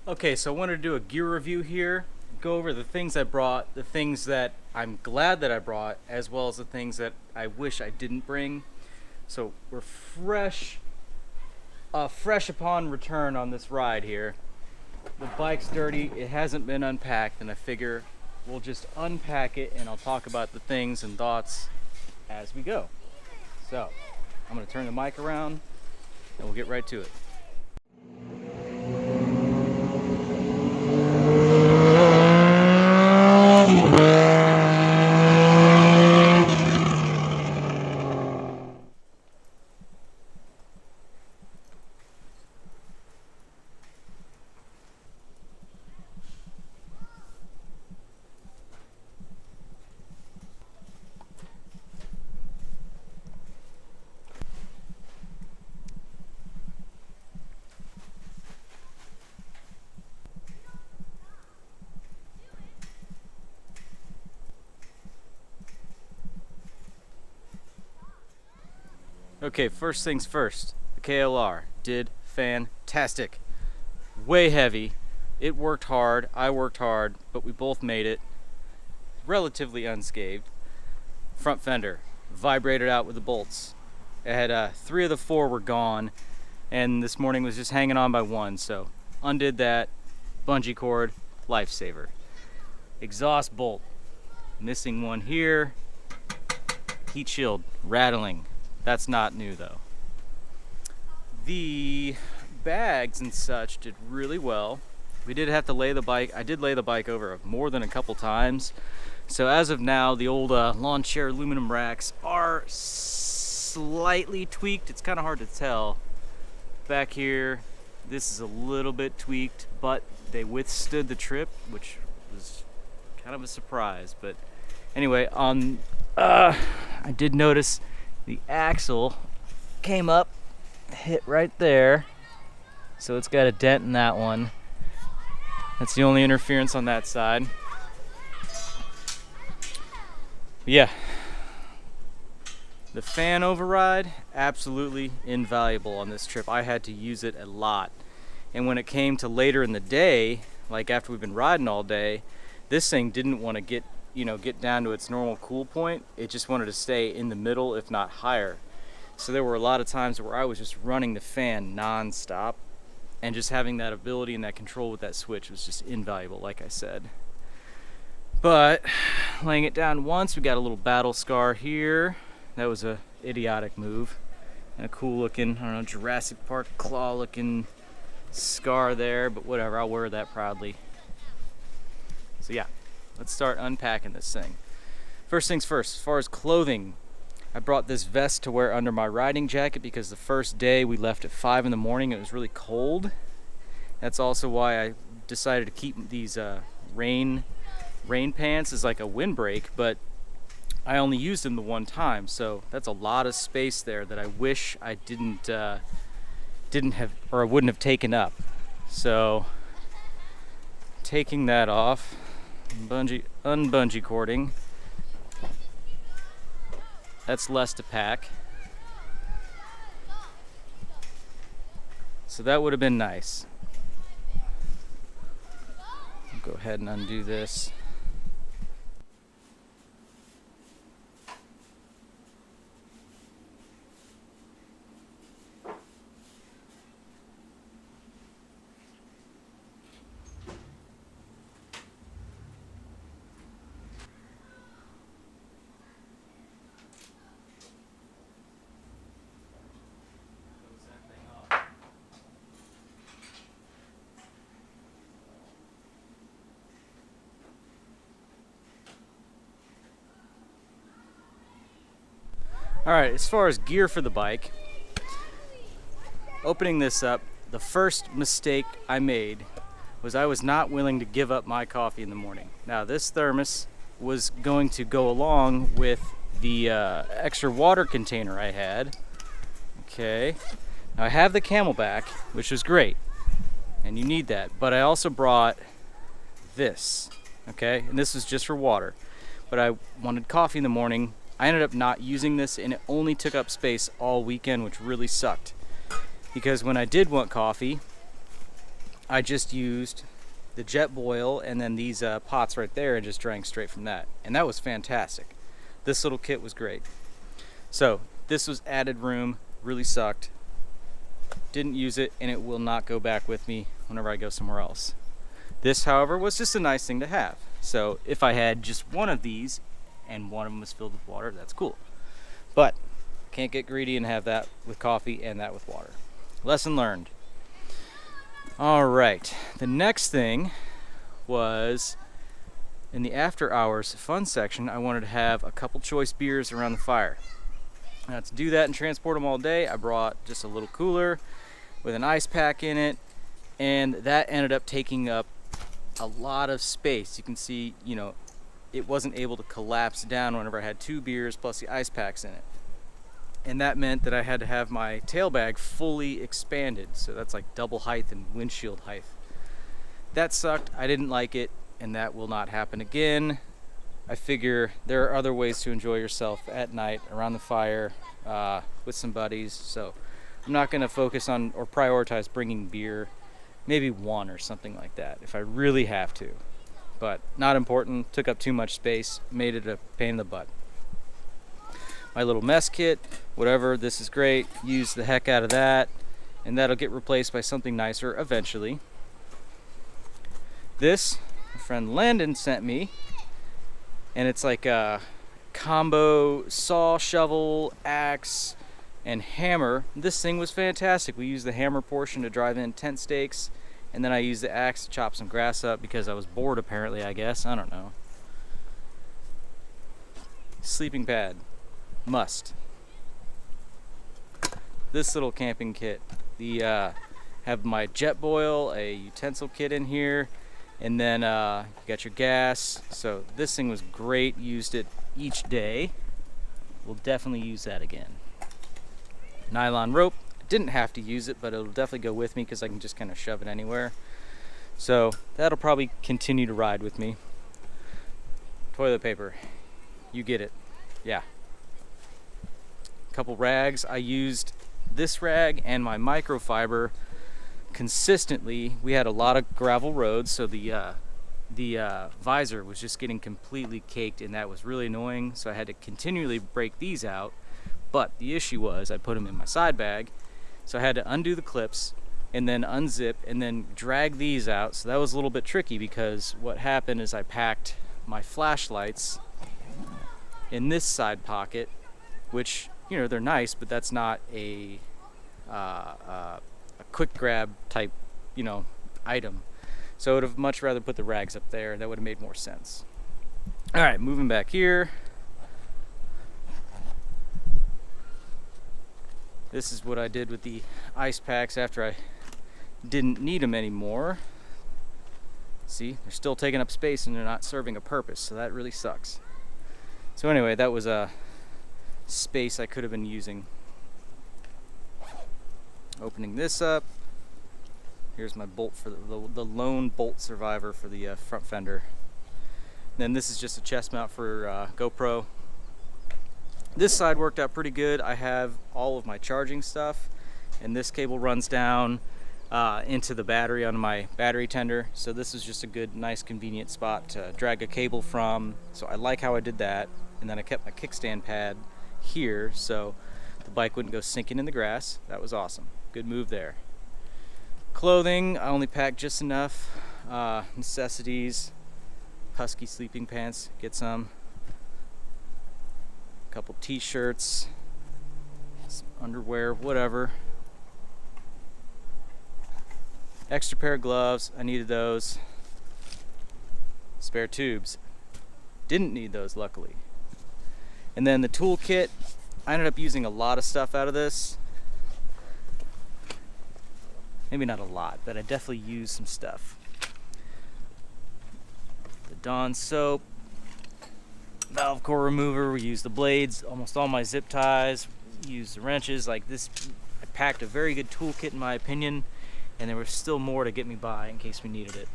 Okay, so I wanted to do a gear review here, go over the things I brought, the things that I'm glad that I brought, as well as the things that I wish I didn't bring. So we're fresh upon return on this ride here. The bike's dirty, it hasn't been unpacked, and I figure we'll just unpack it and I'll talk about the things and thoughts as we go. So I'm gonna turn the mic around and we'll get right to it. Okay, first things first, the KLR did fantastic. Way heavy. It worked hard, I worked hard, but we both made it relatively unscathed. Front fender vibrated out with the bolts. It had 3 of the 4 were gone, and this morning was just hanging on by 1, so undid that, bungee cord, lifesaver. Exhaust bolt, missing 1 here, heat shield, rattling. That's not new though. The bags and such did really well. We did have to lay the bike, I did lay the bike over more than a couple times. So as of now, the old lawn chair aluminum racks are slightly tweaked. It's kind of hard to tell. Back here, this is a little bit tweaked, but they withstood the trip, which was kind of a surprise. But anyway, I did notice the axle came up, hit right there, so it's got a dent in that one. That's the only interference on that side. Yeah, the fan override, absolutely invaluable on this trip. I had to use it a lot, and when it came to later in the day, like after we've been riding all day, this thing didn't want to get down to its normal cool point. It just wanted to stay in the middle, if not higher. So there were a lot of times where I was just running the fan non-stop, and just having that ability and that control with that switch was just invaluable, like I said. But laying it down once, we got a little battle scar here. That was a idiotic move, and a cool looking, I don't know, Jurassic Park claw looking scar there, but whatever, I'll wear that proudly. So yeah, let's start unpacking this thing. First things first, as far as clothing, I brought this vest to wear under my riding jacket because the first day we left at 5 in the morning, it was really cold. That's also why I decided to keep these rain pants as like a windbreak, but I only used them the one time, so that's a lot of space there that I wish I didn't have, or I wouldn't have taken up. So taking that off, unbungee cording, that's less to pack, so that would have been nice. I'll go ahead and undo this. Alright, as far as gear for the bike, opening this up, the first mistake I made was I was not willing to give up my coffee in the morning. Now this thermos was going to go along with the extra water container I had. Okay, now I have the Camelback, which is great, and you need that, but I also brought this, okay, and this is just for water, but I wanted coffee in the morning. I ended up not using this, and it only took up space all weekend, which really sucked. Because when I did want coffee, I just used the jet boil and then these pots right there and just drank straight from that. And that was fantastic. This little kit was great. So this was added room, really sucked. Didn't use it, and it will not go back with me whenever I go somewhere else. This, however, was just a nice thing to have. So if I had just one of these and one of them was filled with water, that's cool. But can't get greedy and have that with coffee and that with water. Lesson learned. All right, the next thing was in the after hours fun section. I wanted to have a couple choice beers around the fire. Now, to do that and transport them all day, I brought just a little cooler with an ice pack in it, and that ended up taking up a lot of space. You can see, you know, it wasn't able to collapse down whenever I had 2 beers plus the ice packs in it. And that meant that I had to have my tail bag fully expanded. So that's like double height and windshield height. That sucked. I didn't like it, and that will not happen again. I figure there are other ways to enjoy yourself at night around the fire with some buddies. So I'm not going to focus on or prioritize bringing beer, maybe one or something like that if I really have to. But not important, took up too much space, made it a pain in the butt. My little mess kit, whatever, this is great. Use the heck out of that, and that'll get replaced by something nicer eventually. This, my friend Landon sent me, and it's like a combo saw, shovel, axe, and hammer. This thing was fantastic. We used the hammer portion to drive in tent stakes, and then I used the axe to chop some grass up because I was bored apparently, I guess. I don't know. Sleeping pad. Must. This little camping kit. Have my jet boil, a utensil kit in here, and then you got your gas. So this thing was great. Used it each day. We'll definitely use that again. Nylon rope. Didn't have to use it, but it'll definitely go with me because I can just kind of shove it anywhere. So that'll probably continue to ride with me. Toilet paper. You get it. Yeah. Couple rags. I used this rag and my microfiber consistently. We had a lot of gravel roads, so the visor was just getting completely caked, and that was really annoying. So I had to continually break these out. But the issue was I put them in my side bag, so I had to undo the clips and then unzip and then drag these out. So that was a little bit tricky because what happened is I packed my flashlights in this side pocket, which, you know, they're nice, but that's not a quick grab type, you know, item. So I would have much rather put the rags up there. That would have made more sense. All right, moving back here. This is what I did with the ice packs after I didn't need them anymore. See, they're still taking up space and they're not serving a purpose, so that really sucks. So anyway, that was a space I could have been using. Opening this up. Here's my bolt for the lone bolt survivor for the front fender. And then this is just a chest mount for GoPro. This side worked out pretty good. I have all of my charging stuff, and this cable runs down into the battery on my battery tender. So this is just a good, nice, convenient spot to drag a cable from. So I like how I did that. And then I kept my kickstand pad here so the bike wouldn't go sinking in the grass. That was awesome. Good move there. Clothing, I only packed just enough. Necessities, husky sleeping pants, get some. A couple t-shirts, some underwear, whatever. Extra pair of gloves, I needed those. Spare tubes, didn't need those luckily. And then the toolkit, I ended up using a lot of stuff out of this. Maybe not a lot, but I definitely used some stuff. The Dawn soap, valve core remover, we used the blades, almost all my zip ties, used the wrenches. Like this, I packed a very good toolkit in my opinion, and there was still more to get me by in case we needed it.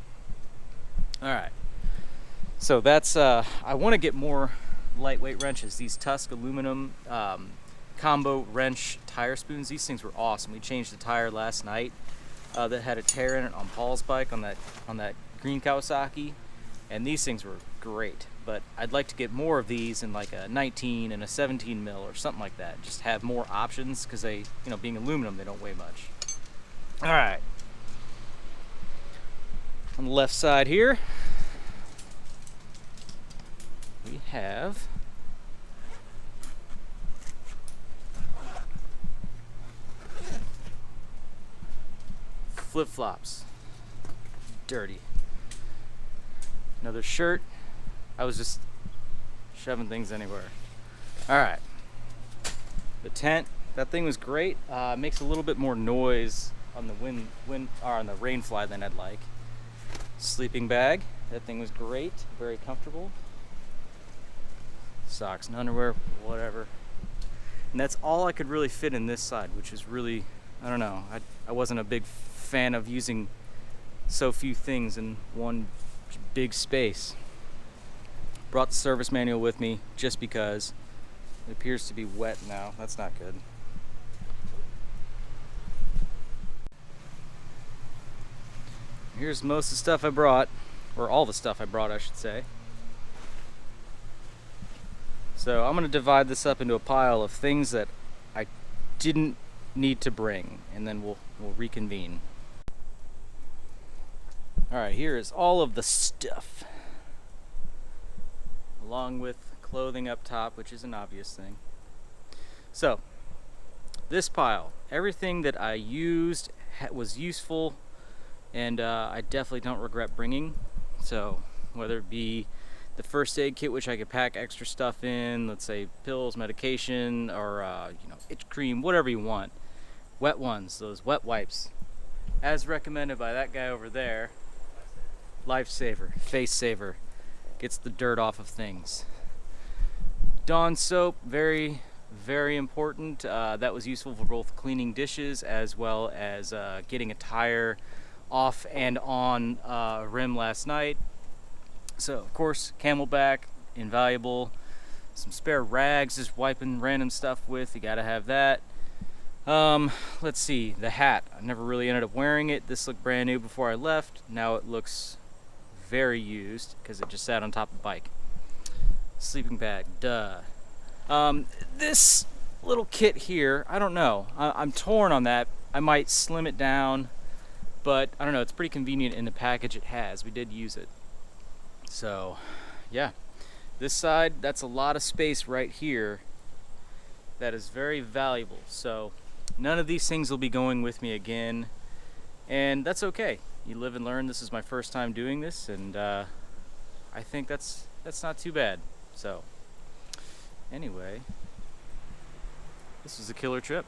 All right, so that's, I want to get more lightweight wrenches. These Tusk aluminum combo wrench tire spoons, these things were awesome. We changed the tire last night that had a tear in it on Paul's bike on that green Kawasaki, and these things were great. But I'd like to get more of these in like a 19 and a 17 mil or something like that. Just have more options because they, being aluminum, they don't weigh much. All right. On the left side here, we have flip-flops. Dirty. Another shirt. I was just shoving things anywhere. All right. The tent. That thing was great. Makes a little bit more noise on the wind or on the rain fly than I'd like. Sleeping bag. That thing was great. Very comfortable. Socks and underwear, whatever. And that's all I could really fit in this side, which is really, I don't know. I wasn't a big fan of using so few things in one big space. Brought the service manual with me just because it appears to be wet now. That's not good. Here's most of the stuff I brought, or all the stuff I brought, I should say. So I'm going to divide this up into a pile of things that I didn't need to bring, and then we'll reconvene. Alright, here is all of the stuff, along with clothing up top, which is an obvious thing. So, this pile, everything that I used was useful, and I definitely don't regret bringing. So, whether it be the first aid kit, which I could pack extra stuff in, let's say pills, medication, or itch cream, whatever you want. Wet ones, those wet wipes, as recommended by that guy over there. Lifesaver, face saver, gets the dirt off of things. Dawn soap, very, very important. That was useful for both cleaning dishes as well as getting a tire off and on rim last night. So, of course, Camelback, invaluable. Some spare rags, just wiping random stuff with. You gotta have that. Let's see, the hat. I never really ended up wearing it. This looked brand new before I left. Now it looks very used because it just sat on top of the bike. Sleeping bag, duh. This little kit here, I don't know. I'm torn on that. I might slim it down, but I don't know. It's pretty convenient in the package it has. We did use it. So, yeah. This side, that's a lot of space right here. That is very valuable. So, none of these things will be going with me again, and that's okay. You live and learn. This is my first time doing this, and I think that's not too bad. So, anyway, this was a killer trip,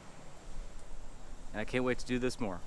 and I can't wait to do this more.